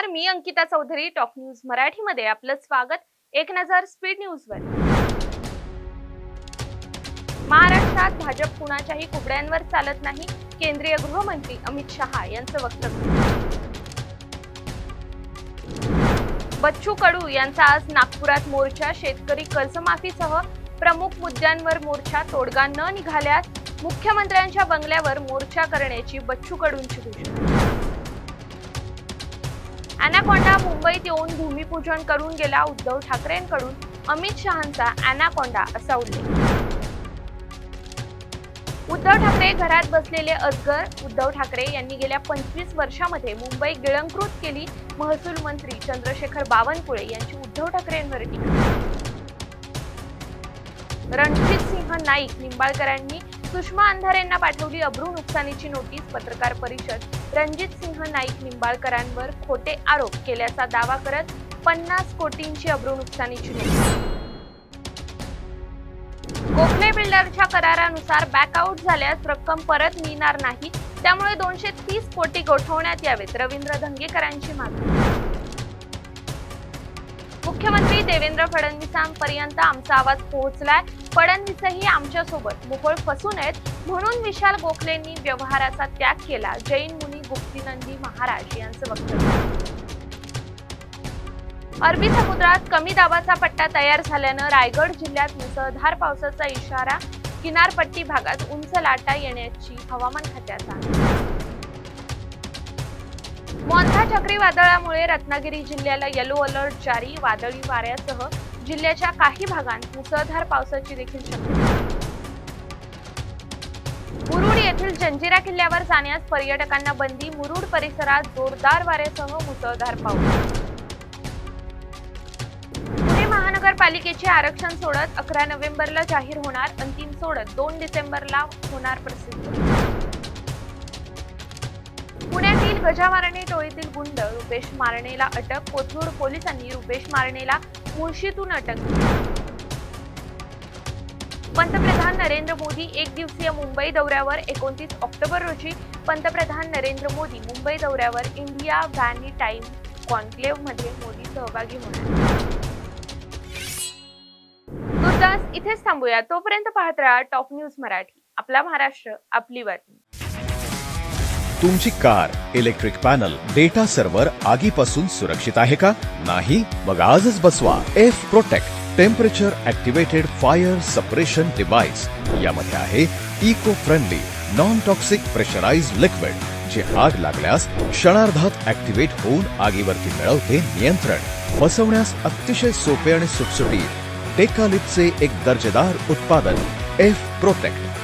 नमस्कार, मी Ankita Chaudhari. Top news मराठीमध्ये आपलं स्वागत. एक नजर स्पीड न्यूजवर. महाराष्ट्रात भाजप कुणाच्याही कुबड्यांवर चालत नाही, केंद्रीय गृहमंत्री अमित शहा यांचं वक्तव्य. बच्चू कडू यांचा आज नागपुरात मोर्चा. शेतकरी कर्जमाफीसह प्रमुख मुद्द्यांवर मोर्चा. तोडगा न निघाल्यास मुख्यमंत्र्यांच्या बंगल्यावर मोर्चा करण्याची बच्चू कडूंची घोषणा. अॅनाकोंडा मुंबईत येऊन भूमिपूजन करून गेला. उद्धव ठाकरेंकडून अमित शहांचा अॅनाकोंडा असा उल्लेख. उद्धव ठाकरे घरात बसलेले अजगर. उद्धव ठाकरे यांनी गेल्या 25 वर्षांमध्ये मुंबई गिळंकृत केली. महसूल मंत्री चंद्रशेखर बावनकुळे यांची उद्धव ठाकरेंवर टीका. रणजितसिंह नाईक निंबाळकरांनी सुषमा अंधारेंना पाठवली अब्रू नुकसानीची नोटीस. पत्रकार परिषद. रणजितसिंह नाईक निंबाळकरांवर खोटे आरोप केल्याचा दावा करत 50 कोटींची अब्रू नुकसानीची नोटीस. गोखले बिल्डरच्या करारानुसार बॅकआउट झाल्यास रक्कम परत मिळणार नाही, त्यामुळे 230 कोटी गोठवण्यात यावेत. रवींद्र धंगेकरांची मागणी. मुख्यमंत्री देवेंद्र फडणवीसांपर्यंत आमचा आवाज पोहोचलाय. फडणवीसही आमच्या सोबत मोहोळ फसू नयेत म्हणून विशाल गोखलेंनी व्यवहाराचा त्याग केला. जैन मुनी गुप्तीनंदी महाराज यांचं वक्तव्य. अरबी समुद्रात कमी दाबाचा पट्टा तयार झाल्यानं रायगड जिल्ह्यात मुसळधार पावसाचा इशारा. किनारपट्टी भागात उंच लाटा येण्याची हवामान खात्याचा. मोंथा चक्रीवादळामुळे रत्नागिरी जिल्ह्याला येलो अलर्ट जारी. वादळी वाऱ्यासह जिल्ह्याच्या काही भागांत मुसळधार पावसाची देखील शक्यता. मुरुड येथील जंजिरा किल्ल्यावर जाण्यास पर्यटकांना बंदी. मुरुड परिसरात जोरदार वाऱ्यासह मुसळधार पाऊस. पुणे महानगरपालिकेचे आरक्षण सोडत 11 नोव्हेंबरला जाहीर होणार. अंतिम सोडत 2 डिसेंबरला होणार प्रसिद्ध. पुण्यातील गजामारणे टोळीतील गुंड रुपेश मारणेला अटक. कोथरूड पोलिसांनी रुपेश मारणेला मुळशीतून अटक केली. पंतप्रधान नरेंद्र मोदी एक दिवसीय मुंबई दौऱ्यावर. 29 ऑक्टोबर रोजी पंतप्रधान नरेंद्र मोदी मुंबई दौऱ्यावर. इंडिया व्हॅनी टाइम कॉन्क्लेव्ह मध्ये मोदी सहभागी होणार. तुर्तास इथेच थांबूया. तोपर्यंत पाहत राहा टॉप न्यूज मराठी. आपला महाराष्ट्र, आपली बातमी. तुमची car, electric panel, data server आगीपासून सुरक्षित आहे का? नाही? मग आजच बसवा F protect temperature activated fire suppression device. यामध्ये आहे eco friendly non toxic pressurised liquid, जे आग लागल्यास क्षणार्धात ऍक्टिव्हेट होऊन आगीवरती मिळवते नियंत्रण. बसवण्यास अतिशय सोपे आणि सुटसुटीत. टेकालिपचे एक दर्जेदार उत्पादन एफ प्रोटेक्ट.